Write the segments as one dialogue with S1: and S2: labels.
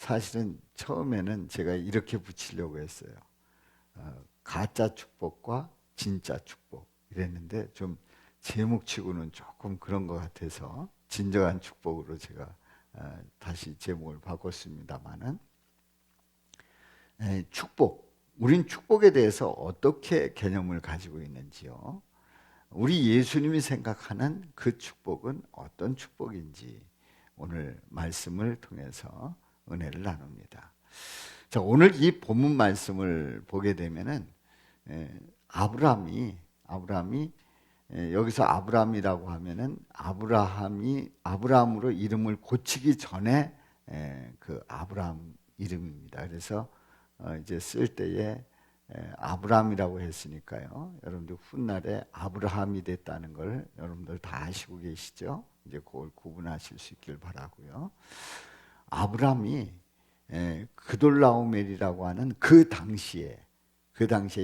S1: 사실은 처음에는 제가 이렇게 붙이려고 했어요. 가짜 축복과 진짜 축복 이랬는데 좀 제목치고는 조금 그런 것 같아서 진정한 축복으로 제가 다시 제목을 바꿨습니다만은, 축복, 우린 축복에 대해서 어떻게 개념을 가지고 있는지요? 우리 예수님이 생각하는 그 축복은 어떤 축복인지 오늘 말씀을 통해서 은혜를 나눕니다. 자, 오늘 이 본문 말씀을 보게 되면은 아브라함이 여기서 아브라함이라고 하면은 아브라함으로 이름을 고치기 전에 그 아브라함 이름입니다. 그래서 이제 쓸 때에 아브라함이라고 했으니까요. 여러분들 훗날에 아브라함이 됐다는 걸 여러분들 다 아시고 계시죠? 이제 그걸 구분하실 수 있길 바라고요. 아브라함이 그돌라오멜이라고 하는 그 당시에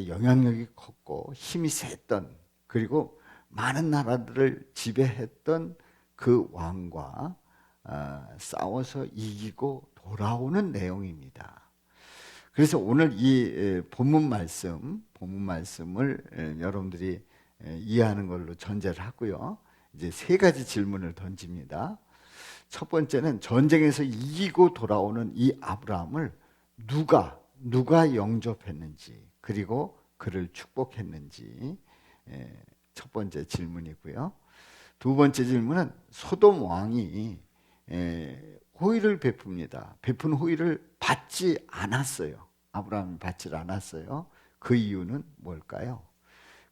S1: 영향력이 컸고 힘이 셌던, 그리고 많은 나라들을 지배했던 그 왕과 싸워서 이기고 돌아오는 내용입니다. 그래서 오늘 이 본문 말씀을 여러분들이 이해하는 걸로 전제를 하고요. 이제 세 가지 질문을 던집니다. 첫 번째는 전쟁에서 이기고 돌아오는 이 아브라함을 누가 영접했는지, 그리고 그를 축복했는지 첫 번째 질문이고요. 두 번째 질문은 소돔 왕이 호의를 베풉니다. 베푼 호의를 받지 않았어요. 아브라함이 받지 않았어요. 그 이유는 뭘까요?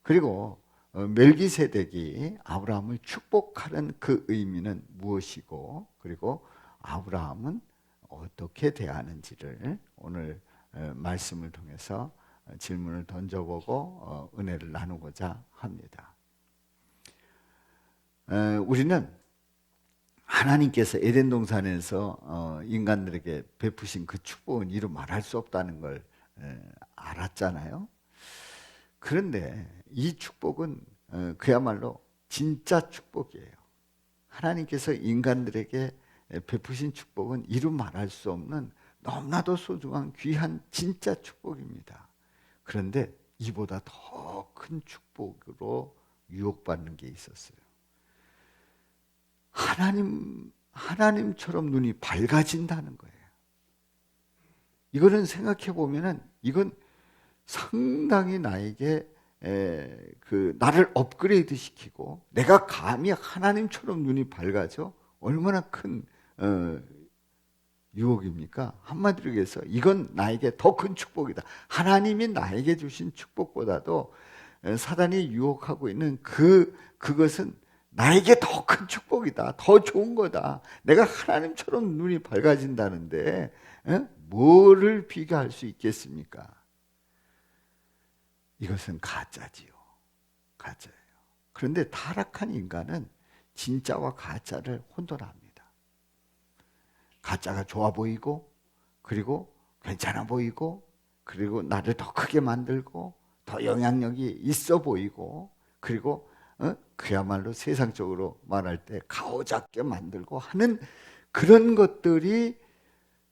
S1: 그리고 멜기세덱이 아브라함을 축복하는 그 의미는 무엇이고, 그리고 아브라함은 어떻게 대하는지를 오늘 말씀을 통해서 질문을 던져보고 은혜를 나누고자 합니다. 우리는 하나님께서 에덴 동산에서 인간들에게 베푸신 그 축복은 이루 말할 수 없다는 걸 알았잖아요. 그런데 이 축복은 그야말로 진짜 축복이에요. 하나님께서 인간들에게 베푸신 축복은 이루 말할 수 없는 너무나도 소중한 귀한 진짜 축복입니다. 그런데 이보다 더 큰 축복으로 유혹받는 게 있었어요. 하나님처럼 눈이 밝아진다는 거예요. 이거는 생각해 보면은 이건 상당히 나에게 나를 업그레이드 시키고, 내가 감히 하나님처럼 눈이 밝아져 얼마나 큰 유혹입니까? 한마디로 해서 이건 나에게 더 큰 축복이다. 하나님이 나에게 주신 축복보다도 사단이 유혹하고 있는 그것은 나에게 더 큰 축복이다. 더 좋은 거다. 내가 하나님처럼 눈이 밝아진다는데 뭐를 비교할 수 있겠습니까? 이것은 가짜지요. 가짜예요. 그런데 타락한 인간은 진짜와 가짜를 혼돈합니다. 가짜가 좋아 보이고, 그리고 괜찮아 보이고, 그리고 나를 더 크게 만들고, 더 영향력이 있어 보이고, 그리고 그야말로 세상적으로 말할 때 가오잡게 만들고 하는 그런 것들이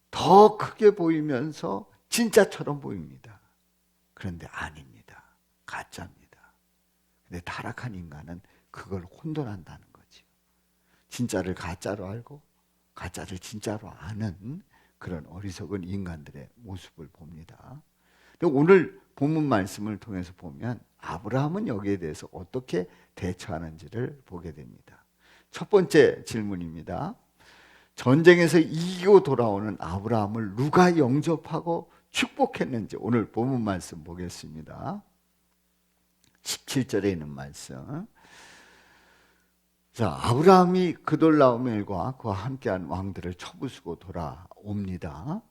S1: 더 크게 보이면서 진짜처럼 보입니다. 그런데 아닙니다. 가짜입니다. 근데 타락한 인간은 그걸 혼돈한다는 거죠. 진짜를 가짜로 알고 가짜를 진짜로 아는 그런 어리석은 인간들의 모습을 봅니다. 근데 오늘 본문 말씀을 통해서 보면 아브라함은 여기에 대해서 어떻게 대처하는지를 보게 됩니다. 첫 번째 질문입니다. 전쟁에서 이기고 돌아오는 아브라함을 누가 영접하고 축복했는지 오늘 본문 말씀 보겠습니다. 17절에 있는 말씀. 자, 아브라함이 그돌라오멜과 그와 함께한 왕들을 쳐부수고 돌아옵니다.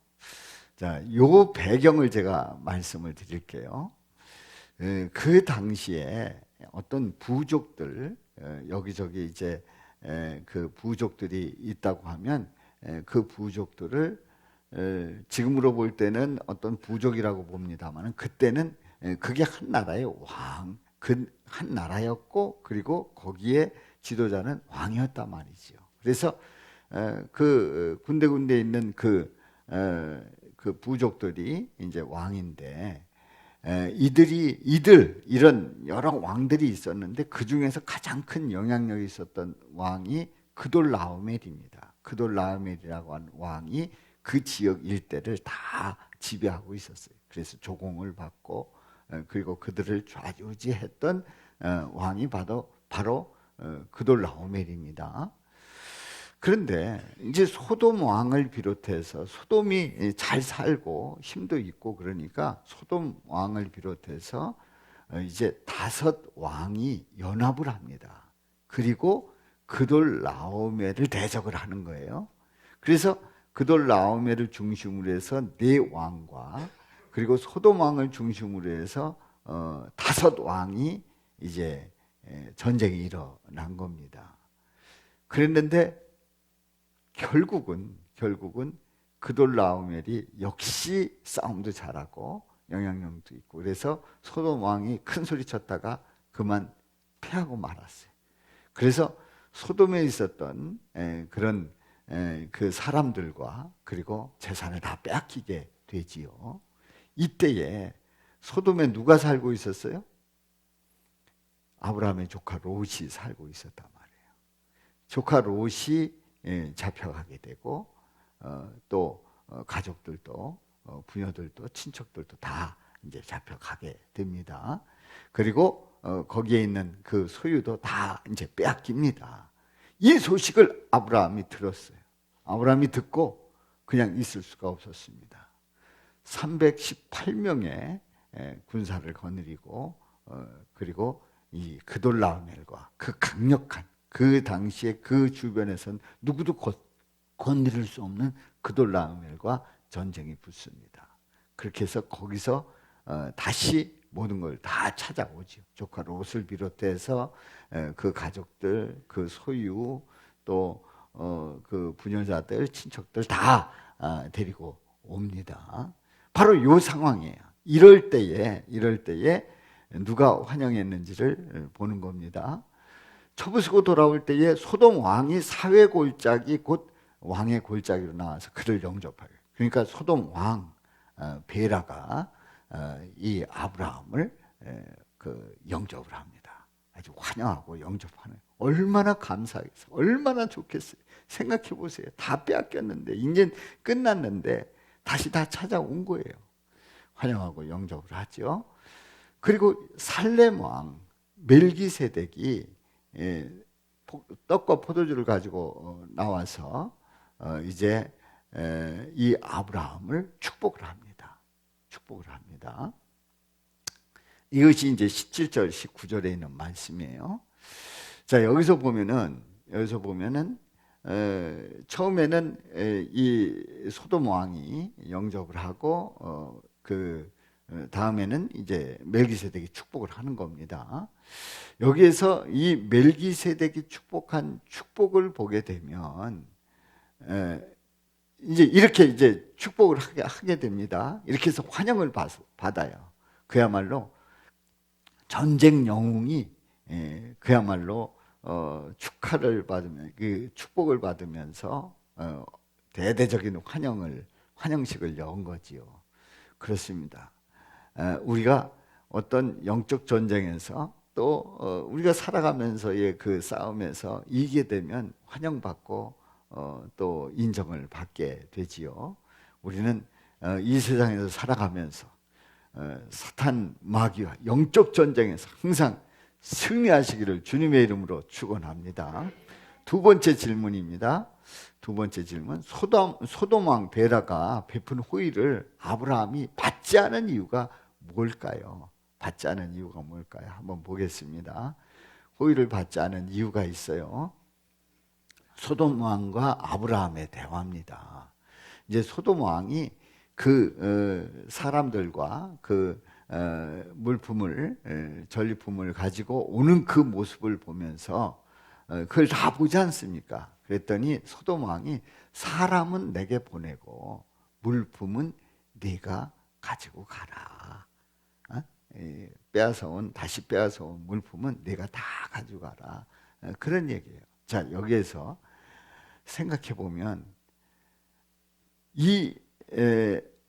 S1: 자, 요 배경을 제가 말씀을 드릴게요. 그 당시에 어떤 부족들, 여기저기 이제 그 부족들이 있다고 하면 그 부족들을 지금으로 볼 때는 어떤 부족이라고 봅니다만, 그때는 그게 한 나라의 왕, 그 한 나라였고, 그리고 거기에 지도자는 왕이었단 말이죠. 그래서 그 군데군데 있는 그 그 부족들이 이제 왕인데, 이런 여러 왕들이 있었는데 그 중에서 가장 큰 영향력이 있었던 왕이 그돌라오멜입니다. 그돌라오멜이라고 하는 왕이 그 지역 일대를 다 지배하고 있었어요. 그래서 조공을 받고 그리고 그들을 좌지우지했던 왕이 바로 그돌라오멜입니다. 그런데 이제 소돔 왕을 비롯해서 소돔이 잘 살고 힘도 있고 그러니까 소돔 왕을 비롯해서 이제 5왕이 연합을 합니다. 그리고 그돌라오멜을 대적을 하는 거예요. 그래서 그돌라오멜을 중심으로 해서 4왕과 그리고 소돔 왕을 중심으로 해서 5왕이 이제 전쟁이 일어난 겁니다. 그랬는데 결국은 그돌라오멜이 역시 싸움도 잘하고 영향력도 있고 그래서 소돔 왕이 큰 소리 쳤다가 그만 패하고 말았어요. 그래서 소돔에 있었던 그런 그 사람들과 그리고 재산을 다 빼앗기게 되지요. 이때에 소돔에 누가 살고 있었어요? 아브라함의 조카 롯이 살고 있었단 말이에요. 조카 롯이 잡혀가게 되고 또 가족들도 부녀들도 친척들도 다 이제 잡혀가게 됩니다. 그리고 거기에 있는 그 소유도 다 이제 빼앗깁니다. 이 소식을 아브라함이 들었어요. 아브라함이 듣고 그냥 있을 수가 없었습니다. 318명의 군사를 거느리고 그리고 이 그돌라오멜과 그 강력한 그 당시에 그 주변에선 누구도 건드릴 수 없는 그돌라오멜과 전쟁이 붙습니다. 그렇게 해서 거기서 다시 모든 걸 다 찾아오죠. 조카 롯을 비롯해서 그 가족들, 그 소유, 또 그 부녀자들, 친척들 다 데리고 옵니다. 바로 요 상황이에요. 이럴 때에 누가 환영했는지를 보는 겁니다. 쳐부수고 돌아올 때에 소돔 왕이 사회 골짜기 곧 왕의 골짜기로 나와서 그를 영접하요. 그러니까 소돔 왕 베라가 이 아브라함을 그 영접을 합니다. 아주 환영하고 영접하는. 얼마나 감사하겠어요. 얼마나 좋겠어요. 생각해 보세요. 다 빼앗겼는데 이제 끝났는데 다시 다 찾아온 거예요. 환영하고 영접을 하죠. 그리고 살렘 왕 멜기세덱이 떡과 포도주를 가지고 나와서 이제 이 아브라함을 축복을 합니다. 축복을 합니다. 이것이 이제 17절, 19절에 있는 말씀이에요. 자, 여기서 보면은 처음에는 이 소돔 왕이 영접을 하고 그 다음에는 이제 멜기세덱이 축복을 하는 겁니다. 여기에서 이 멜기세덱이 축복한 축복을 보게 되면 이제 이렇게 이제 축복을 하게 됩니다. 이렇게 해서 환영을 받아요. 그야말로 전쟁 영웅이 그야말로 축하를 받으면 그 축복을 받으면서 대대적인 환영식을 연 거지요. 그렇습니다. 우리가 어떤 영적 전쟁에서 또 우리가 살아가면서의 그 싸움에서 이기게 되면 환영받고 또 인정을 받게 되지요. 우리는 이 세상에서 살아가면서 사탄 마귀와 영적 전쟁에서 항상 승리하시기를 주님의 이름으로 축원합니다. 두 번째 질문입니다. 두 번째 질문. 소돔 왕 베라가 베푼 호의를 아브라함이 받지 않은 이유가 뭘까요? 받지 않은 이유가 뭘까요? 한번 보겠습니다. 호의를 받지 않은 이유가 있어요. 소돔 왕과 아브라함의 대화입니다. 이제 소돔 왕이 그 사람들과 그 물품을 전리품을 가지고 오는 그 모습을 보면서 그걸 다 보지 않습니까? 그랬더니 소돔 왕이 사람은 내게 보내고 물품은 네가 가지고 가라. 다시 빼앗아온 물품은 네가 다 가지고 가라. 그런 얘기예요. 자, 여기에서 생각해 보면 이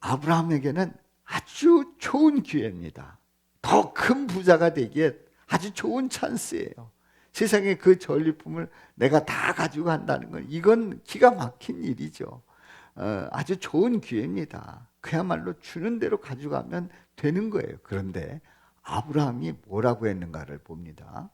S1: 아브라함에게는 아주 좋은 기회입니다. 더 큰 부자가 되기에 아주 좋은 찬스예요. 세상에 그 전리품을 내가 다 가지고 간다는 건 이건 기가 막힌 일이죠. 아주 좋은 기회입니다. 그야말로 주는 대로 가져가면 되는 거예요. 그런데 아브라함이 뭐라고 했는가를 봅니다.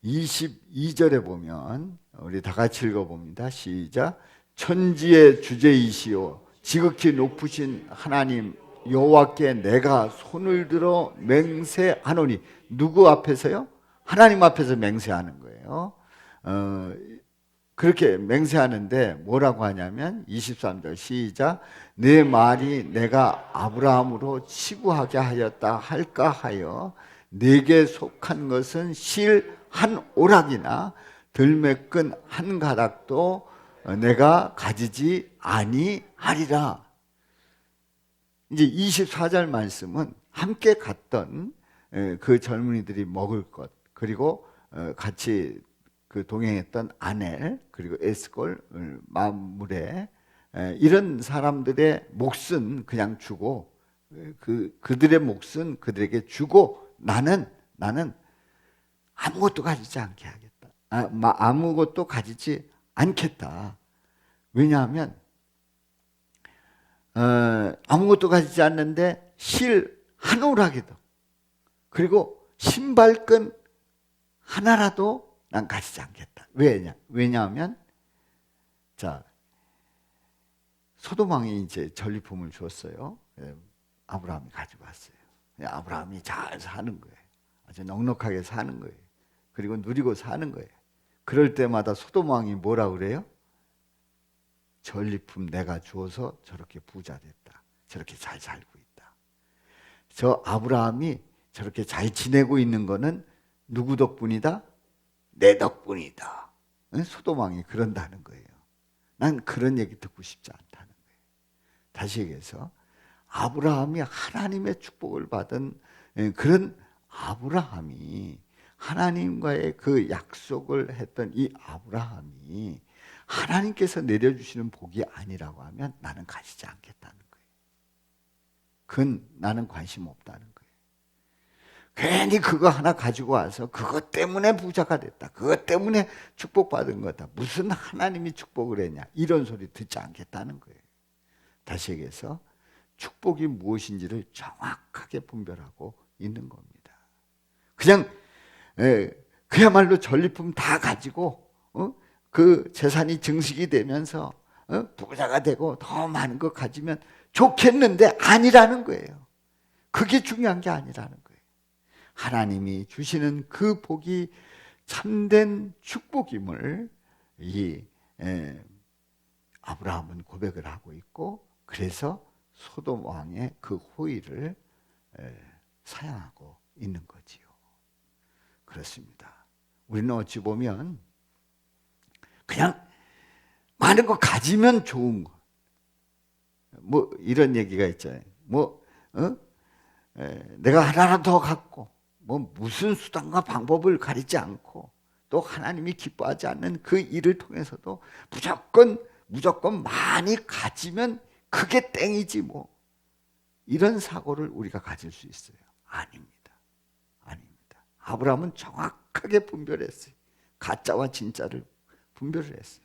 S1: 22절에 보면 우리 다 같이 읽어봅니다. 시작. 천지의 주제이시오 지극히 높으신 하나님 여호와께 내가 손을 들어 맹세하노니. 누구 앞에서요? 하나님 앞에서 맹세하는 거예요. 그렇게 맹세하는데 뭐라고 하냐면 23절 시작. 내 말이 내가 아브라함으로 치부하게 하였다 할까 하여 내게 속한 것은 실 한 오락이나 들매끈 한 가닥도 내가 가지지 아니하리라. 이제 24절 말씀은 함께 갔던 그 젊은이들이 먹을 것, 그리고 같이 그 동행했던 아넬, 그리고 에스골, 마므레, 이런 사람들의 몫은 그냥 주고, 그들의 몫은 그들에게 주고, 나는 아무것도 가지지 않게 하겠다. 아무것도 가지지 않겠다. 왜냐하면 아무것도 가지지 않는데 실 한 오락이도, 그리고 신발끈 하나라도 난 가지지 않겠다. 왜냐하면 자, 소돔 왕이 이제 전리품을 줬어요. 아브라함이 가지고 왔어요. 아브라함이 잘 사는 거예요. 아주 넉넉하게 사는 거예요. 그리고 누리고 사는 거예요. 그럴 때마다 소돔 왕이 뭐라 그래요? 전리품 내가 주어서 저렇게 부자 됐다. 저렇게 잘 살고 있다. 저 아브라함이 저렇게 잘 지내고 있는 거는 누구 덕분이다? 내 덕분이다. 소돔 왕이 그런다는 거예요. 난 그런 얘기 듣고 싶지 않다는 거예요. 다시 얘기해서 아브라함이 하나님의 축복을 받은 그런 아브라함이, 하나님과의 그 약속을 했던 이 아브라함이 하나님께서 내려주시는 복이 아니라고 하면 나는 가지지 않겠다는 거예요. 그건 나는 관심 없다는 거예요. 괜히 그거 하나 가지고 와서 그것 때문에 부자가 됐다, 그것 때문에 축복받은 거다, 무슨 하나님이 축복을 했냐, 이런 소리 듣지 않겠다는 거예요. 다시 얘기해서 축복이 무엇인지를 정확하게 분별하고 있는 겁니다. 그냥 그야말로 전리품 다 가지고 그 재산이 증식이 되면서 부자가 되고 더 많은 거 가지면 좋겠는데 아니라는 거예요. 그게 중요한 게 아니라는 거예요. 하나님이 주시는 그 복이 참된 축복임을 이 아브라함은 고백을 하고 있고, 그래서 소돔 왕의 그 호의를 사양하고 있는 거지요. 그렇습니다. 우리는 어찌 보면 그냥 많은 거 가지면 좋은 거, 뭐 이런 얘기가 있잖아요. 내가 하나라도 더 갖고, 무슨 수단과 방법을 가리지 않고, 또 하나님이 기뻐하지 않는 그 일을 통해서도 무조건 많이 가지면 그게 땡이지 뭐, 이런 사고를 우리가 가질 수 있어요. 아닙니다. 아브라함은 정확하게 분별했어요. 가짜와 진짜를 분별을 했어요.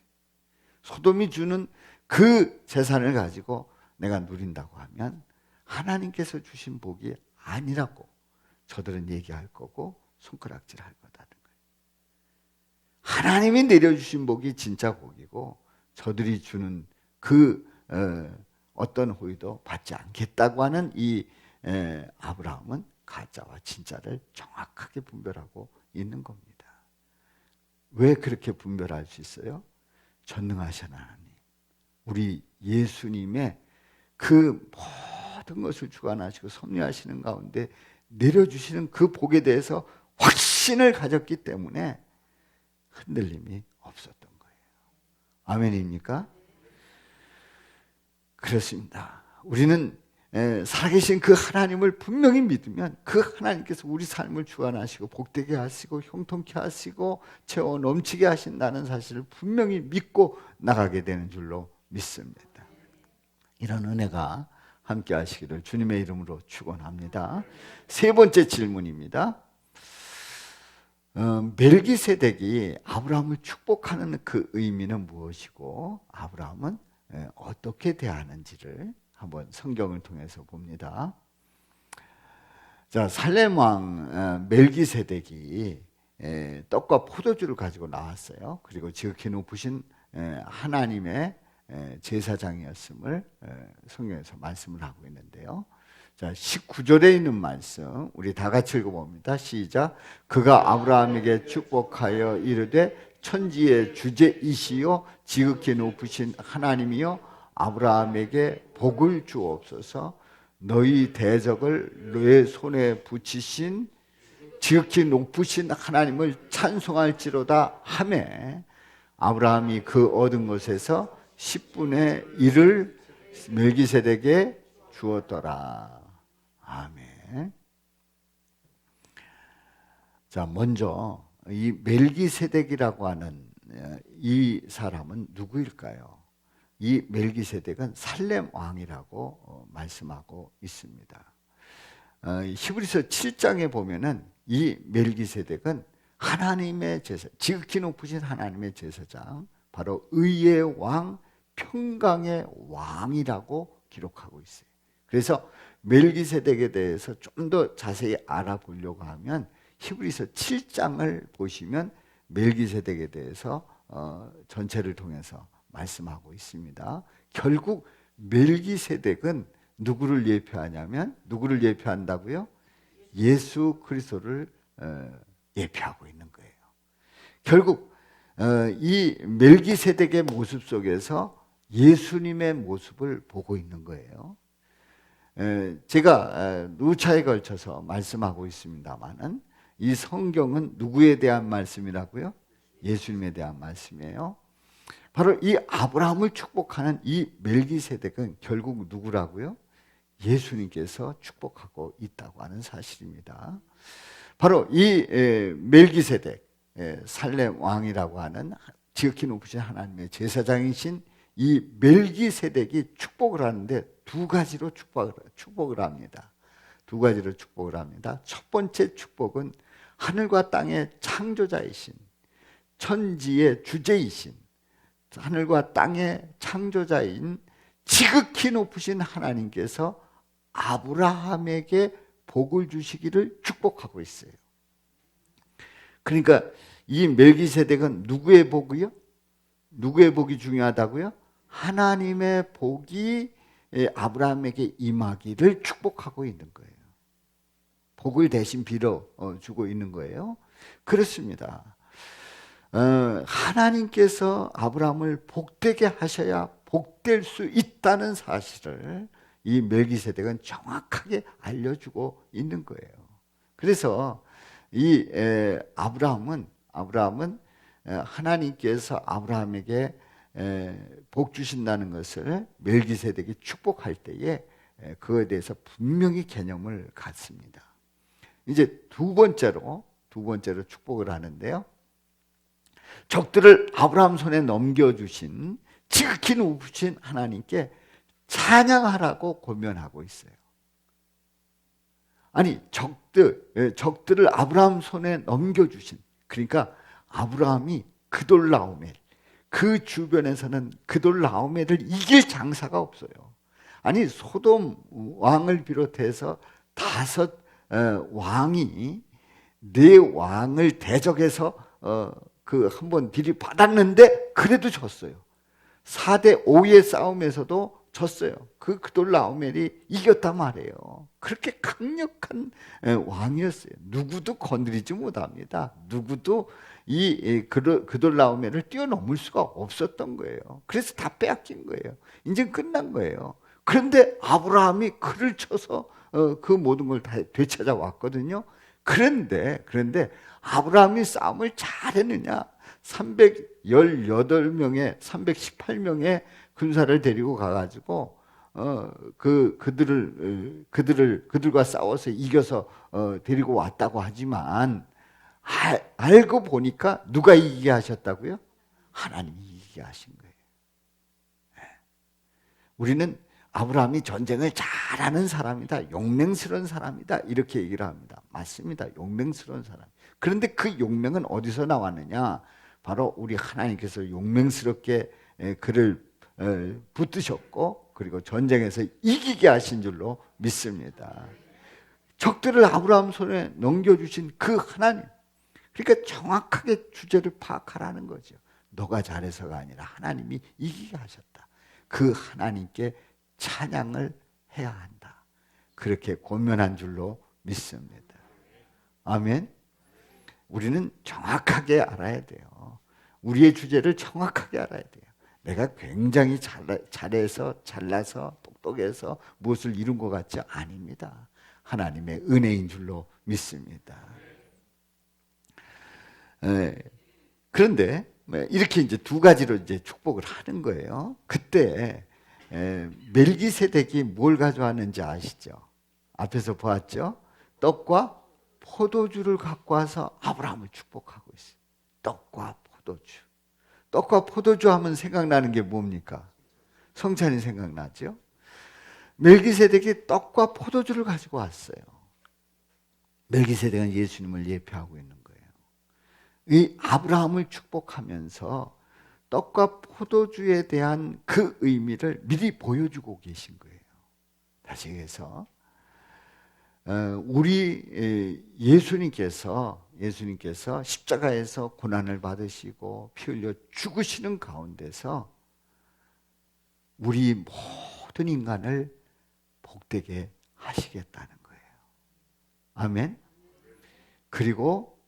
S1: 소돔이 주는 그 재산을 가지고 내가 누린다고 하면 하나님께서 주신 복이 아니라고 저들은 얘기할 거고 손가락질 할 거다는 거예요. 하나님이 내려주신 복이 진짜 복이고, 저들이 주는 그 어떤 호의도 받지 않겠다고 하는 이 아브라함은 가짜와 진짜를 정확하게 분별하고 있는 겁니다. 왜 그렇게 분별할 수 있어요? 전능하신 하나님, 우리 예수님의 그 모든 것을 주관하시고 섭리하시는 가운데 내려주시는 그 복에 대해서 확신을 가졌기 때문에 흔들림이 없었던 거예요. 아멘입니까? 그렇습니다. 우리는 살아계신 그 하나님을 분명히 믿으면 그 하나님께서 우리 삶을 주관하시고 복되게 하시고 형통케 하시고 채워 넘치게 하신다는 사실을 분명히 믿고 나가게 되는 줄로 믿습니다. 이런 은혜가 함께 하시기를 주님의 이름으로 축원합니다. 세 번째 질문입니다. 멜기세덱이 아브라함을 축복하는 그 의미는 무엇이고 아브라함은 어떻게 대하는지를 한번 성경을 통해서 봅니다. 자, 살렘 왕 멜기세덱이 떡과 포도주를 가지고 나왔어요. 그리고 지극히 높으신 하나님의 제사장이었음을 성경에서 말씀을 하고 있는데요. 자, 19절에 있는 말씀 우리 다 같이 읽어봅니다. 시작. 그가 아브라함에게 축복하여 이르되 천지의 주제이시요 지극히 높으신 하나님이여 아브라함에게 복을 주옵소서. 너희 대적을 너의 손에 붙이신 지극히 높으신 하나님을 찬송할지로다 하매 아브라함이 그 얻은 것에서 10분의 1을 멜기세덱에게 주었더라. 아멘. 자, 먼저 이 멜기세덱이라고 하는 이 사람은 누구일까요? 이 멜기세덱은 살렘 왕이라고 말씀하고 있습니다. 히브리서 7장에 보면은 이 멜기세덱은 하나님의 제사, 지극히 높으신 하나님의 제사장, 바로 의의 왕, 평강의 왕이라고 기록하고 있어요. 그래서 멜기세덱에 대해서 좀 더 자세히 알아보려고 하면 히브리서 7장을 보시면 멜기세덱에 대해서 전체를 통해서 말씀하고 있습니다. 결국 멜기세덱은 누구를 예표하냐면 누구를 예표한다고요? 예수 그리스도를 예표하고 있는 거예요. 결국 이 멜기세덱의 모습 속에서 예수님의 모습을 보고 있는 거예요. 제가 누차에 걸쳐서 말씀하고 있습니다만은 이 성경은 누구에 대한 말씀이라고요? 예수님에 대한 말씀이에요. 바로 이 아브라함을 축복하는 이 멜기세덱은 결국 누구라고요? 예수님께서 축복하고 있다고 하는 사실입니다. 바로 이 멜기세덱, 살렘 왕이라고 하는 지극히 높으신 하나님의 제사장이신 이 멜기세덱이 축복을 하는데 두 가지로 축복을 합니다. 두 가지로 축복을 합니다. 첫 번째 축복은 하늘과 땅의 창조자이신, 천지의 주제이신, 하늘과 땅의 창조자인 지극히 높으신 하나님께서 아브라함에게 복을 주시기를 축복하고 있어요. 그러니까 이 멜기세덱은 누구의 복이요? 누구의 복이 중요하다고요? 하나님의 복이 아브라함에게 임하기를 축복하고 있는 거예요. 복을 대신 빌어 주고 있는 거예요. 그렇습니다. 하나님께서 아브라함을 복되게 하셔야 복될 수 있다는 사실을 이 멜기세덱은 정확하게 알려주고 있는 거예요. 그래서 이 아브라함은 하나님께서 아브라함에게 복 주신다는 것을 멜기세덱이 축복할 때에 그거에 대해서 분명히 개념을 갖습니다. 이제 두 번째로 축복을 하는데요. 적들을 아브라함 손에 넘겨주신 지극히 높으신 하나님께 찬양하라고 권면하고 있어요. 아니 적들을 아브라함 손에 넘겨주신, 그러니까 아브라함이 그돌라오멜, 그 주변에서는 그돌라오멜을 이길 장사가 없어요. 아니 소돔 왕을 비롯해서 5 왕이 4 왕을 대적해서 그 한번 들이받았는데 그래도 졌어요. 4대 5의 싸움에서도 졌어요. 그 그돌라오멜이 이겼단 말이에요. 그렇게 강력한 왕이었어요. 누구도 건드리지 못합니다. 누구도 이 그돌라오멜을 뛰어넘을 수가 없었던 거예요. 그래서 다 빼앗긴 거예요. 이제 끝난 거예요. 그런데 아브라함이 글을 쳐서 그 모든 걸 다 되찾아왔거든요. 그런데 아브라함이 싸움을 잘했느냐? 318명의 318명의 군사를 데리고 가가지고 그들과 싸워서 이겨서 데리고 왔다고 하지만 알고 보니까 누가 이기게 하셨다고요? 하나님이 이기게 하신 거예요. 우리는 아브라함이 전쟁을 잘하는 사람이다, 용맹스러운 사람이다, 이렇게 얘기를 합니다. 맞습니다. 용맹스러운 사람. 그런데 그 용맹은 어디서 나왔느냐? 바로 우리 하나님께서 용맹스럽게 그를 붙드셨고, 그리고 전쟁에서 이기게 하신 줄로 믿습니다. 적들을 아브라함 손에 넘겨주신 그 하나님, 그러니까 정확하게 주제를 파악하라는 거죠. 너가 잘해서가 아니라 하나님이 이기게 하셨다. 그 하나님께 찬양을 해야 한다. 그렇게 권면한 줄로 믿습니다. 아멘. 우리는 정확하게 알아야 돼요. 우리의 주제를 정확하게 알아야 돼요. 내가 굉장히 잘해서, 잘나서, 똑똑해서 무엇을 이룬 것 같지? 아닙니다. 하나님의 은혜인 줄로 믿습니다. 그런데 이렇게 이제 두 가지로 이제 축복을 하는 거예요. 그때 멜기세덱이 뭘 가져왔는지 아시죠? 앞에서 보았죠? 떡과 포도주를 갖고 와서 아브라함을 축복하고 있어요. 떡과 포도주. 떡과 포도주 하면 생각나는 게 뭡니까? 성찬이 생각나죠? 멜기세덱이 떡과 포도주를 가지고 왔어요. 멜기세덱은 예수님을 예표하고 있는 거예요. 이 아브라함을 축복하면서 떡과 포도주에 대한 그 의미를 미리 보여주고 계신 거예요. 다시 해서 우리 예수님께서 십자가에서 고난을 받으시고 피 흘려 죽으시는 가운데서 우리 모든 인간을 복되게 하시겠다는 거예요. 아멘. 그리고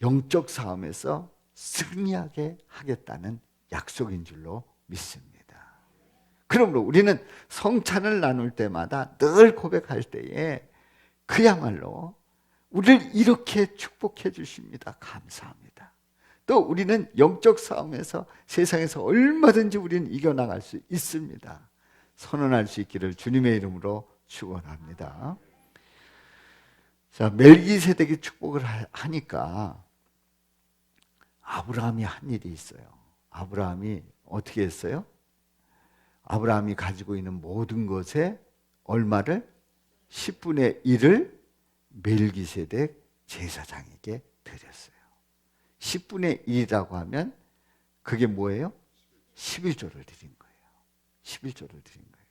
S1: 영적 싸움에서 승리하게 하겠다는 약속인 줄로 믿습니다. 그러므로 우리는 성찬을 나눌 때마다 늘 고백할 때에 그야말로 우리를 이렇게 축복해 주십니다. 감사합니다. 또 우리는 영적 싸움에서 세상에서 얼마든지 우리는 이겨나갈 수 있습니다. 선언할 수 있기를 주님의 이름으로 축원합니다. 자, 멜기세덱이 축복을 하니까 아브라함이 한 일이 있어요. 아브라함이 어떻게 했어요? 아브라함이 가지고 있는 모든 것에 얼마를? 10분의 1을 멜기세덱 제사장에게 드렸어요. 10분의 1이라고 하면 그게 뭐예요? 11조를 드린 거예요. 11조를 드린 거예요.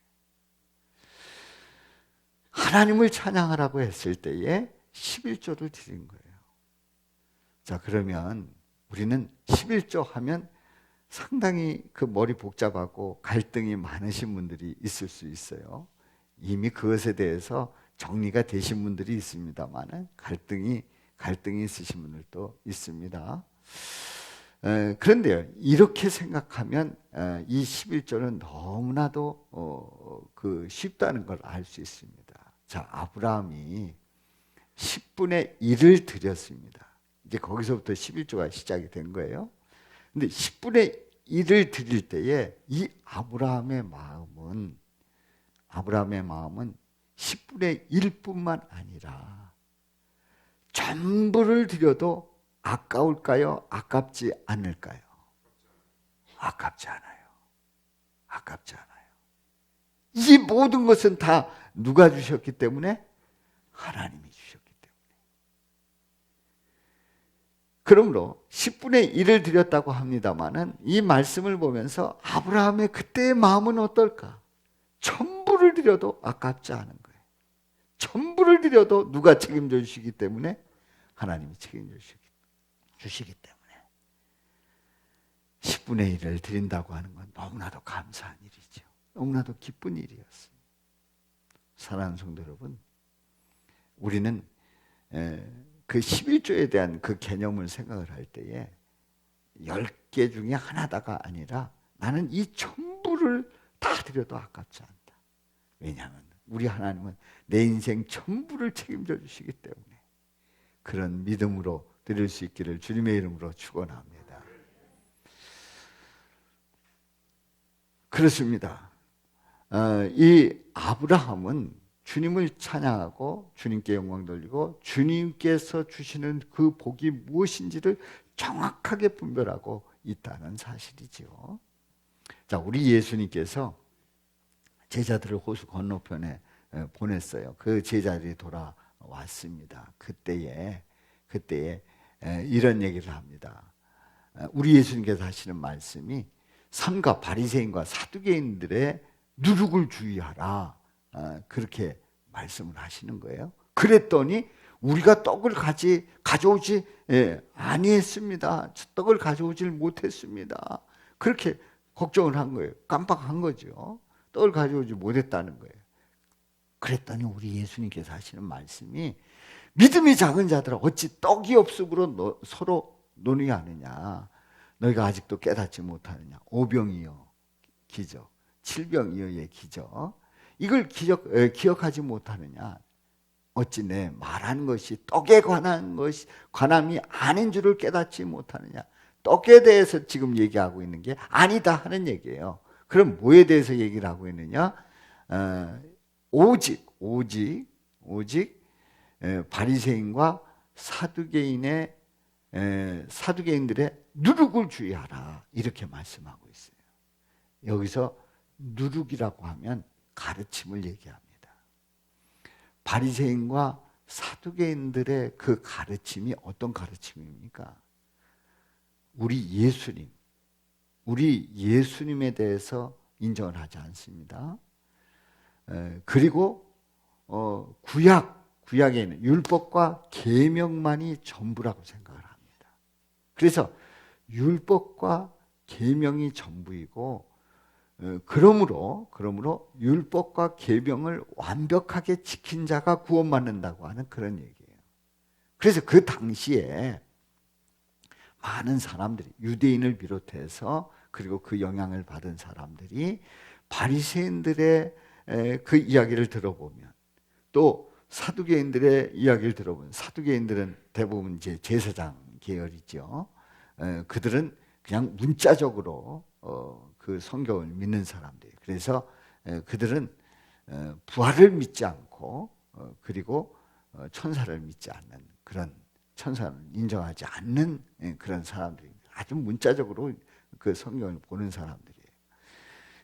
S1: 하나님을 찬양하라고 했을 때에 11조를 드린 거예요. 자, 그러면 우리는 11조 하면 상당히 그 머리 복잡하고 갈등이 많으신 분들이 있을 수 있어요. 이미 그것에 대해서 정리가 되신 분들이 있습니다만 갈등이 있으신 분들도 있습니다. 그런데요, 이렇게 생각하면 이 11조는 너무나도 쉽다는 걸 알 수 있습니다. 자, 아브라함이 10분의 1을 드렸습니다. 이제 거기서부터 11조가 시작이 된 거예요. 근데 10분의 1을 드릴 때에 이 아브라함의 마음은 10분의 1뿐만 아니라 전부를 드려도 아까울까요? 아깝지 않을까요? 아깝지 않아요. 아깝지 않아요. 이 모든 것은 다 누가 주셨기 때문에? 하나님이 주셨기 때문에. 그러므로 10분의 1을 드렸다고 합니다마는 이 말씀을 보면서 아브라함의 그때의 마음은 어떨까? 전부를 드려도 아깝지 않은 거예요. 전부를 드려도 누가 책임져 주시기 때문에? 하나님이 책임져 주시기 때문에 10분의 1을 드린다고 하는 건 너무나도 감사한 일이죠. 너무나도 기쁜 일이었습니다. 사랑하는 성도 여러분, 우리는 그 11조에 대한 그 개념을 생각을 할 때에 10개 중에 하나다가 아니라 나는 이 전부를 다 드려도 아깝지 않다. 왜냐하면 우리 하나님은 내 인생 전부를 책임져 주시기 때문에 그런 믿음으로 드릴 수 있기를 주님의 이름으로 축원합니다. 그렇습니다. 이 아브라함은 주님을 찬양하고 주님께 영광 돌리고 주님께서 주시는 그 복이 무엇인지를 정확하게 분별하고 있다는 사실이지요. 자, 우리 예수님께서 제자들을 호수 건너편에 보냈어요. 그 제자들이 돌아왔습니다. 그때에 이런 얘기를 합니다. 우리 예수님께서 하시는 말씀이 삼가 바리새인과 사두개인들의 누룩을 주의하라, 그렇게 말씀을 하시는 거예요. 그랬더니 우리가 떡을 가져오지 아니했습니다. 떡을 가져오질 못했습니다. 그렇게 걱정을 한 거예요. 깜빡한 거죠. 떡을 가져오지 못했다는 거예요. 그랬더니 우리 예수님께서 하시는 말씀이 믿음이 작은 자들아 어찌 떡이 없으므로 서로 논의하느냐. 너희가 아직도 깨닫지 못하느냐. 오병이어 기적, 칠병이어의 기적, 이걸 기억하지 못하느냐. 어찌 내 말한 것이 떡에 관함이 아닌 줄을 깨닫지 못하느냐. 떡에 대해서 지금 얘기하고 있는 게 아니다 하는 얘기예요. 그럼 뭐에 대해서 얘기를 하고 있느냐? 오직 바리새인과 사두개인들의 누룩을 주의하라, 이렇게 말씀하고 있어요. 여기서 누룩이라고 하면 가르침을 얘기합니다. 바리새인과 사두개인들의 그 가르침이 어떤 가르침입니까? 우리 예수님에 대해서 인정을 하지 않습니다. 그리고 구약에는 율법과 계명만이 전부라고 생각을 합니다. 그래서 율법과 계명이 전부이고, 그러므로 율법과 계명을 완벽하게 지킨 자가 구원받는다고 하는 그런 얘기예요. 그래서 그 당시에 많은 사람들이, 유대인을 비롯해서 그리고 그 영향을 받은 사람들이 바리새인들의 그 이야기를 들어보면, 또 사두개인들의 이야기를 들어보면, 사두개인들은 대부분 이제 제사장 계열이죠. 그들은 그냥 문자적으로 그 성경을 믿는 사람들이에요. 그래서 그들은 부활을 믿지 않고, 그리고 천사를 믿지 않는, 그런 천사를 인정하지 않는 그런 사람들입니다. 아주 문자적으로 그 성경을 보는 사람들이에요.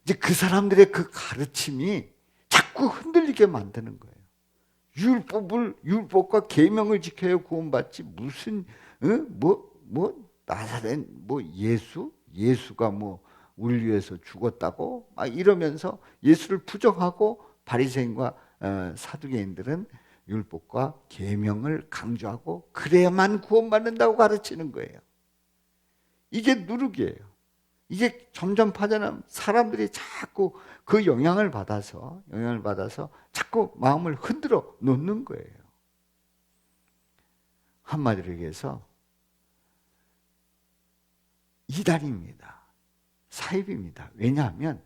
S1: 이제 그 사람들의 그 가르침이 자꾸 흔들리게 만드는 거예요. 율법과 계명을 지켜야 구원받지, 무슨 나사렛 예수가 우리 위해서 죽었다고 막 이러면서 예수를 부정하고, 바리새인과 사두개인들은 율법과 계명을 강조하고 그래야만 구원받는다고 가르치는 거예요. 이게 누룩이에요. 이게 점점 파져나면 사람들이 자꾸 그 영향을 받아서 자꾸 마음을 흔들어 놓는 거예요. 한마디로 얘기해서 이단입니다. 사입입니다. 왜냐하면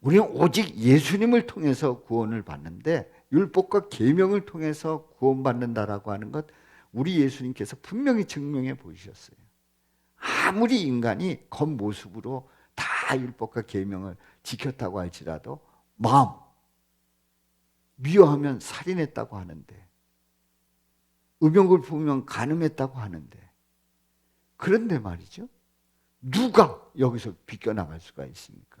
S1: 우리는 오직 예수님을 통해서 구원을 받는데, 율법과 계명을 통해서 구원받는다라고 하는 것, 우리 예수님께서 분명히 증명해 보이셨어요. 아무리 인간이 겉모습으로 다 율법과 계명을 지켰다고 할지라도 마음 미워하면 살인했다고 하는데, 음욕을 부으면 간음했다고 하는데, 그런데 말이죠, 누가 여기서 비껴나갈 수가 있습니까?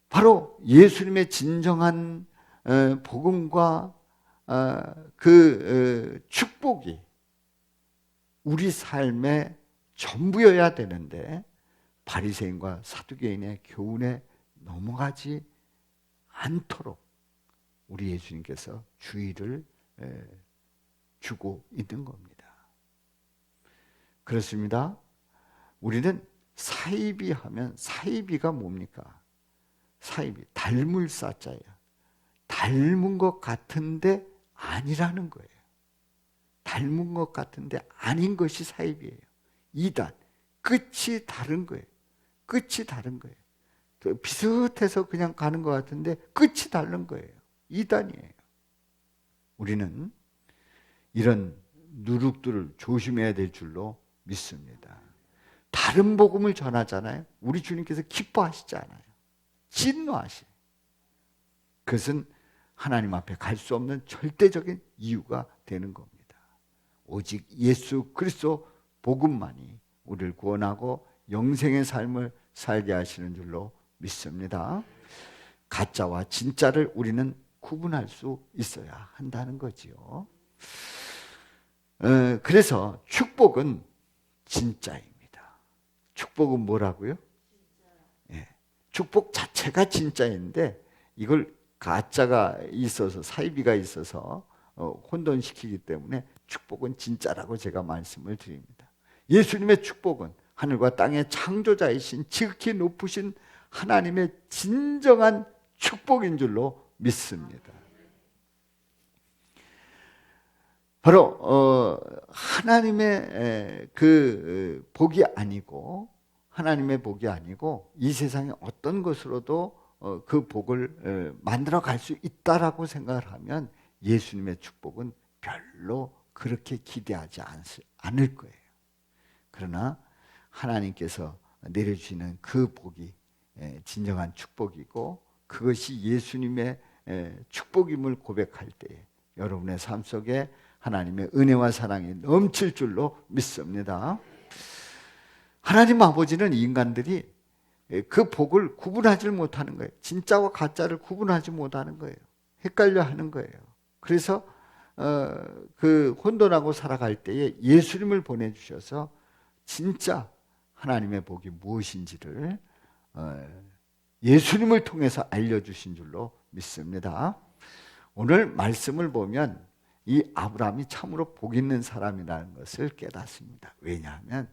S1: 바로 예수님의 진정한 복음과 그 축복이 우리 삶의 전부여야 되는데, 바리새인과 사두개인의 교훈에 넘어가지 않도록 우리 예수님께서 주의를 주고 있는 겁니다. 그렇습니다. 우리는 사이비 하면, 사이비가 뭡니까? 사이비, 닮을 사자예요. 닮은 것 같은데 아니라는 거예요. 닮은 것 같은데 아닌 것이 사이비예요. 이단, 끝이 다른 거예요. 끝이 다른 거예요. 비슷해서 그냥 가는 것 같은데 끝이 다른 거예요. 이단이에요. 우리는 이런 누룩들을 조심해야 될 줄로 믿습니다. 다른 복음을 전하잖아요. 우리 주님께서 기뻐하시지 않아요. 진노하시. 그것은 하나님 앞에 갈 수 없는 절대적인 이유가 되는 겁니다. 오직 예수 그리스도 복음만이 우리를 구원하고 영생의 삶을 살게 하시는 줄로 믿습니다. 가짜와 진짜를 우리는 구분할 수 있어야 한다는 거지요. 그래서 축복은 진짜입니다. 축복은 뭐라고요? 예, 축복 자체가 진짜인데 이걸 가짜가 있어서 사이비가 있어서 혼돈시키기 때문에 축복은 진짜라고 제가 말씀을 드립니다. 예수님의 축복은 하늘과 땅의 창조자이신 지극히 높으신 하나님의 진정한 축복인 줄로 믿습니다. 바로 하나님의 그 복이 아니고 하나님의 복이 아니고 이 세상의 어떤 것으로도 그 복을 만들어 갈 수 있다라고 생각을 하면 예수님의 축복은 별로 그렇게 기대하지 않을 거예요. 그러나 하나님께서 내려주시는 그 복이 진정한 축복이고 그것이 예수님의 축복임을 고백할 때에 여러분의 삶 속에 하나님의 은혜와 사랑이 넘칠 줄로 믿습니다. 하나님 아버지는 인간들이 그 복을 구분하지 못하는 거예요. 진짜와 가짜를 구분하지 못하는 거예요. 헷갈려 하는 거예요. 그래서 그 혼돈하고 살아갈 때에 예수님을 보내주셔서 진짜 하나님의 복이 무엇인지를 예수님을 통해서 알려주신 줄로 믿습니다. 오늘 말씀을 보면 이 아브라함이 참으로 복 있는 사람이라는 것을 깨닫습니다. 왜냐하면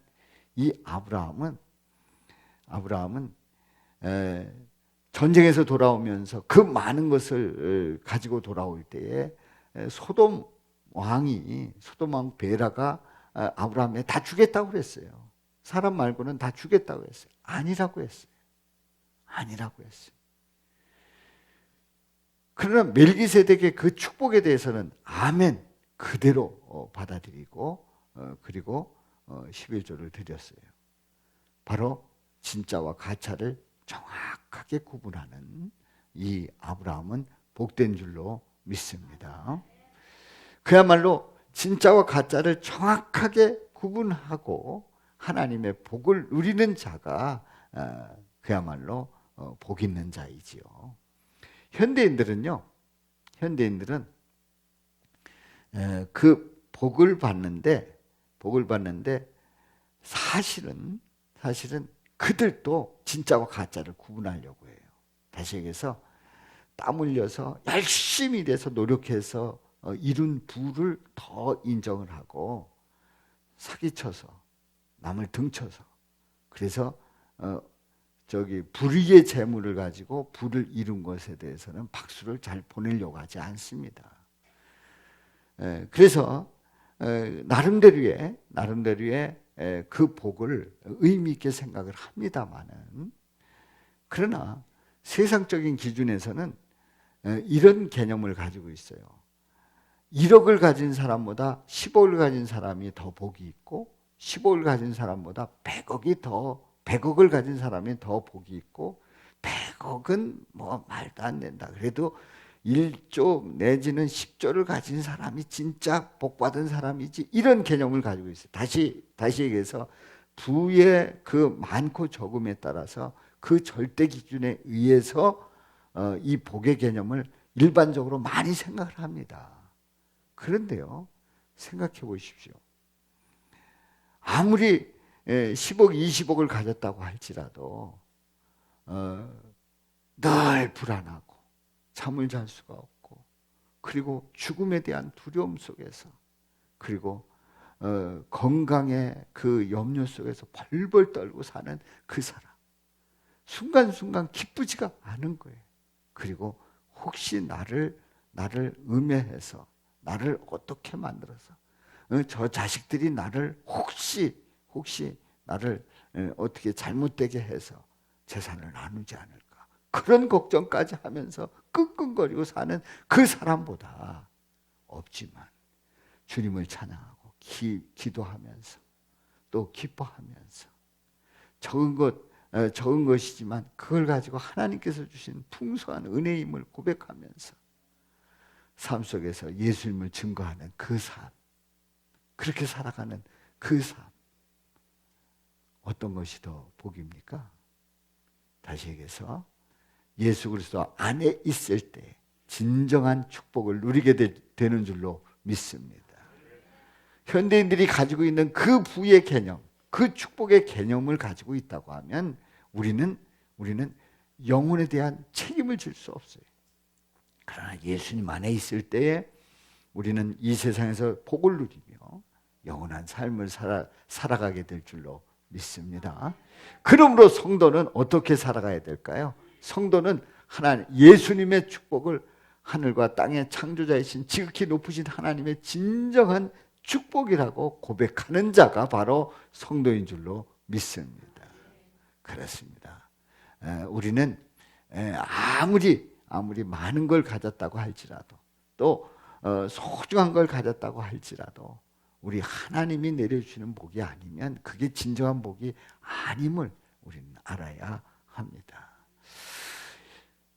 S1: 이 아브라함은 전쟁에서 돌아오면서 그 많은 것을 가지고 돌아올 때에 소돔 왕 베라가 아브라함에 다 주겠다고 그랬어요. 사람 말고는 다 주겠다고 했어요. 아니라고 했어요. 그러나 멜기세덱의 그 축복에 대해서는 아멘 그대로 받아들이고 그리고 11조를 드렸어요. 바로 진짜와 가짜를 정확하게 구분하는 이 아브라함은 복된 줄로 믿습니다. 그야말로 진짜와 가짜를 정확하게 구분하고 하나님의 복을 누리는 자가 그야말로 복 있는 자이지요. 현대인들은 그 복을 받는데 사실은 그들도 진짜와 가짜를 구분하려고 해요. 다시 얘기해서 땀 흘려서 열심히 일해서 노력해서 이룬 부를 더 인정을 하고 사기쳐서 남을 등쳐서 그래서 불의의 재물을 가지고 부를 이룬 것에 대해서는 박수를 잘 보내려고 하지 않습니다. 그래서 나름대로의 그 복을 의미 있게 생각을 합니다만은 그러나 세상적인 기준에서는 이런 개념을 가지고 있어요. 1억을 가진 사람보다 10억을 가진 사람이 더 복이 있고 10억을 가진 사람보다 100억을 가진 사람이 더 복이 있고 100억은 뭐 말도 안 된다. 그래도 1조 내지는 10조를 가진 사람이 진짜 복받은 사람이지 이런 개념을 가지고 있어요. 다시 얘기해서 부의 그 많고 적음에 따라서 그 절대 기준에 의해서 이 복의 개념을 일반적으로 많이 생각을 합니다. 그런데요, 생각해 보십시오. 아무리 10억, 20억을 가졌다고 할지라도 늘 불안하고 잠을 잘 수가 없고 그리고 죽음에 대한 두려움 속에서 그리고 건강의 그 염려 속에서 벌벌 떨고 사는 그 사람 순간순간 기쁘지가 않은 거예요. 그리고 혹시 나를 음해해서 나를 어떻게 만들어서 저 자식들이 나를 혹시 나를 어떻게 잘못되게 해서 재산을 나누지 않을까 그런 걱정까지 하면서 끙끙거리고 사는 그 사람보다 없지만 주님을 찬양하고 기도하면서 또 기뻐하면서 적은 것이지만 그걸 가지고 하나님께서 주신 풍성한 은혜임을 고백하면서 삶 속에서 예수님을 증거하는 그 삶, 그렇게 살아가는 그 삶, 어떤 것이 더 복입니까? 다시 얘기해서 예수 그리스도 안에 있을 때 진정한 축복을 누리게 되는 줄로 믿습니다. 현대인들이 가지고 있는 그 부의 개념, 그 축복의 개념을 가지고 있다고 하면 우리는 영혼에 대한 책임을 질 수 없어요. 그러나 예수님 안에 있을 때에 우리는 이 세상에서 복을 누리며 영원한 삶을 살아가게 될 줄로 믿습니다. 그러므로 성도는 어떻게 살아가야 될까요? 성도는 하나님, 예수님의 축복을 하늘과 땅의 창조자이신 지극히 높으신 하나님의 진정한 축복이라고 고백하는 자가 바로 성도인 줄로 믿습니다. 그렇습니다. 우리는 아무리 많은 걸 가졌다고 할지라도 또 소중한 걸 가졌다고 할지라도 우리 하나님이 내려주시는 복이 아니면 그게 진정한 복이 아님을 우리는 알아야 합니다.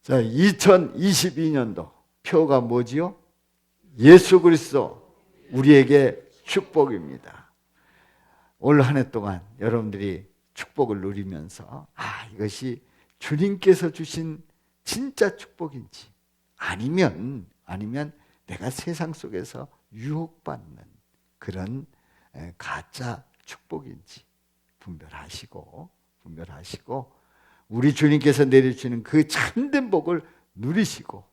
S1: 자, 2022년도 표가 뭐지요? 예수 그리스도 우리에게 축복입니다. 올 한 해 동안 여러분들이 축복을 누리면서 이것이 주님께서 주신 진짜 축복인지 아니면 내가 세상 속에서 유혹받는 그런 가짜 축복인지 분별하시고 우리 주님께서 내려주시는 그 참된 복을 누리시고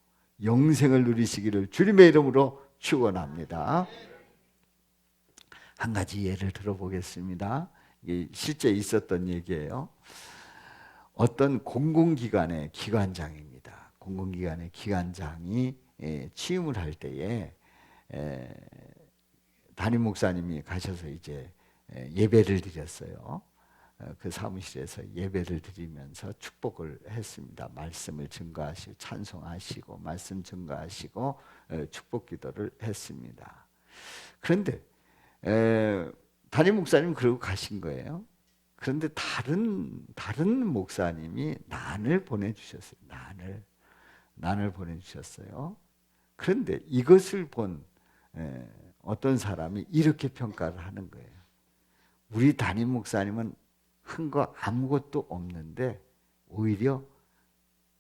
S1: 영생을 누리시기를 주님의 이름으로 축원합니다. 한 가지 예를 들어보겠습니다. 이게 실제 있었던 얘기예요. 어떤 공공기관의 기관장입니다. 공공기관의 기관장이 취임을 할 때에 담임 목사님이 가셔서 이제 예배를 드렸어요. 그 사무실에서 예배를 드리면서 축복을 했습니다. 말씀을 증거하시고 찬송하시고 말씀 증거하시고 축복 기도를 했습니다. 그런데 담임 목사님 그러고 가신 거예요. 그런데 다른 목사님이 난을 보내주셨어요. 난을 보내주셨어요. 그런데 이것을 본 어떤 사람이 이렇게 평가를 하는 거예요. 우리 담임 목사님은 한 거 아무것도 없는데 오히려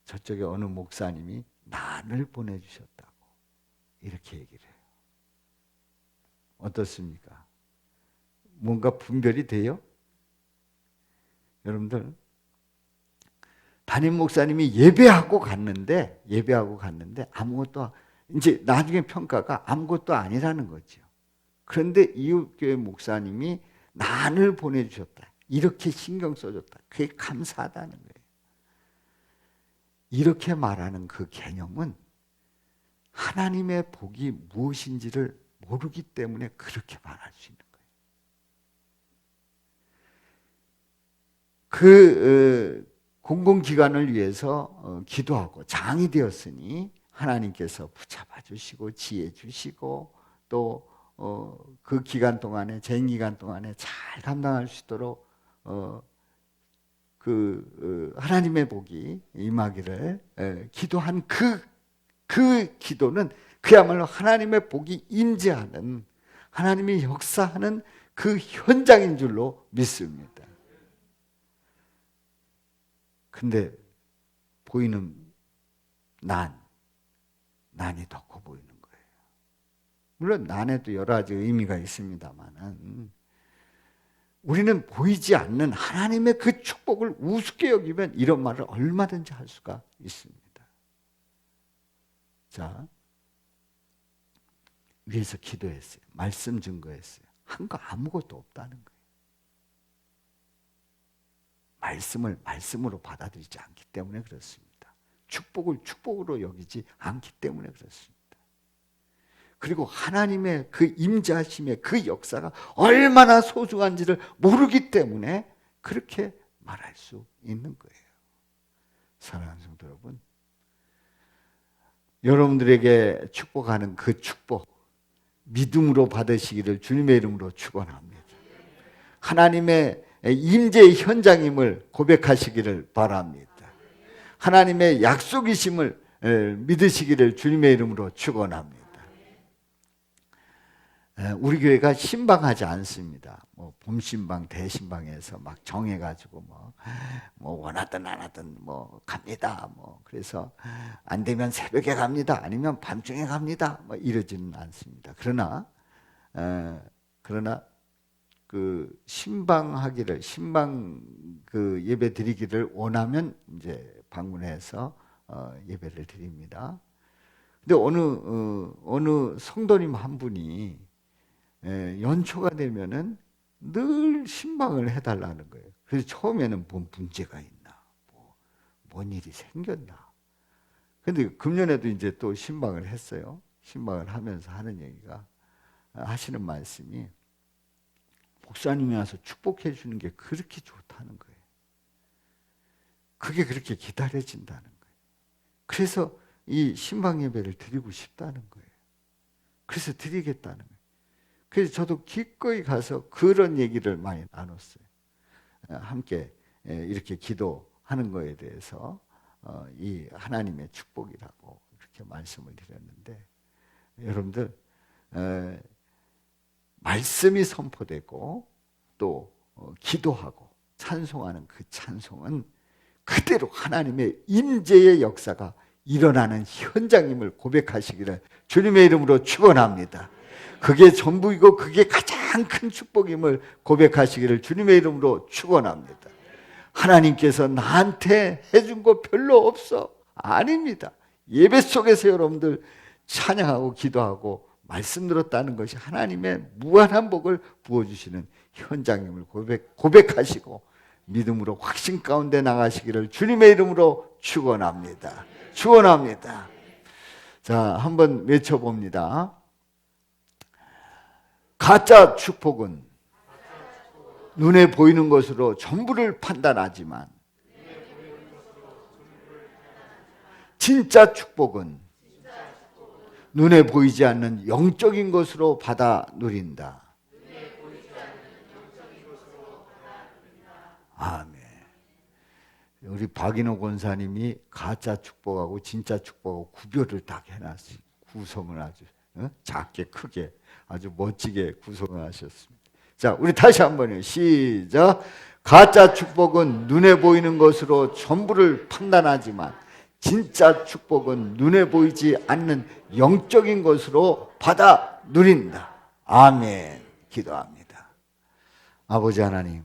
S1: 저쪽에 어느 목사님이 난을 보내주셨다고 이렇게 얘기를 해요. 어떻습니까? 뭔가 분별이 돼요? 여러분들, 담임 목사님이 예배하고 갔는데 아무것도, 이제 나중에 평가가 아무것도 아니라는 거죠. 그런데 이웃교회 목사님이 난을 보내주셨다, 이렇게 신경 써줬다, 그게 감사하다는 거예요. 이렇게 말하는 그 개념은 하나님의 복이 무엇인지를 모르기 때문에 그렇게 말할 수 있는 거예요. 그 공공기관을 위해서 기도하고 장이 되었으니 하나님께서 붙잡아 주시고 지혜 주시고 또 그 기간 동안에, 재임 기간 동안에 잘 감당할 수 있도록 하나님의 복이 임하기를 기도한 그 기도는 그야말로 하나님의 복이 임재하는, 하나님이 역사하는 그 현장인 줄로 믿습니다. 근데 보이는 난이 더 커 보이는 거예요. 물론 난에도 여러 가지 의미가 있습니다만은 우리는 보이지 않는 하나님의 그 축복을 우습게 여기면 이런 말을 얼마든지 할 수가 있습니다. 자, 위에서 기도했어요. 말씀 증거했어요. 한 거 아무것도 없다는 거예요. 말씀을 말씀으로 받아들이지 않기 때문에 그렇습니다. 축복을 축복으로 여기지 않기 때문에 그렇습니다. 그리고 하나님의 그 임재하심의 그 역사가 얼마나 소중한지를 모르기 때문에 그렇게 말할 수 있는 거예요. 사랑하는 성도 여러분, 여러분들에게 축복하는 그 축복 믿음으로 받으시기를 주님의 이름으로 축원합니다. 하나님의 임재의 현장임을 고백하시기를 바랍니다. 하나님의 약속이심을 믿으시기를 주님의 이름으로 축원합니다. 우리 교회가 신방하지 않습니다. 뭐 봄신방, 대신방에서 막 정해가지고 뭐 원하든 안 하든 뭐 갑니다. 뭐 그래서 안 되면 새벽에 갑니다. 아니면 밤중에 갑니다. 뭐 이러지는 않습니다. 그러나 그 신방 그 예배 드리기를 원하면 이제 방문해서 예배를 드립니다. 근데 어느 성도님 한 분이 연초가 되면은 늘 신방을 해달라는 거예요. 그래서 처음에는 뭔 문제가 있나, 뭔 일이 생겼나. 근데 금년에도 이제 또 신방을 했어요. 신방을 하면서 하시는 말씀이 목사님이 와서 축복해 주는 게 그렇게 좋다는 거예요. 그게 그렇게 기다려진다는 거예요. 그래서 이 신방 예배를 드리고 싶다는 거예요. 그래서 드리겠다는 거예요. 그래서 저도 기꺼이 가서 그런 얘기를 많이 나눴어요. 함께 이렇게 기도하는 거에 대해서 이 하나님의 축복이라고 그렇게 말씀을 드렸는데, 여러분들 말씀이 선포되고 또 기도하고 찬송하는 그 찬송은 그대로 하나님의 임재의 역사가 일어나는 현장임을 고백하시기를 주님의 이름으로 축원합니다. 그게 전부이고 그게 가장 큰 축복임을 고백하시기를 주님의 이름으로 축원합니다. 하나님께서 나한테 해준 거 별로 없어. 아닙니다. 예배 속에서 여러분들 찬양하고 기도하고 말씀 들었다는 것이 하나님의 무한한 복을 부어주시는 현장임을 고백하시고 믿음으로 확신 가운데 나가시기를 주님의 이름으로 축원합니다. 축원합니다. 자, 한번 외쳐봅니다. 가짜 축복은 눈에 보이는 것으로 전부를 판단하지만 진짜 축복은 눈에 보이지 않는 영적인 것으로 받아 누린다. 아멘. 우리 박인호 권사님이 가짜 축복하고 진짜 축복하고 구별을 딱 해놨어요. 구성을 아주 작게 크게 아주 멋지게 구성을 하셨습니다. 자, 우리 다시 한번요. 시작. 가짜 축복은 눈에 보이는 것으로 전부를 판단하지만 진짜 축복은 눈에 보이지 않는 영적인 것으로 받아 누린다. 아멘. 기도합니다. 아버지 하나님,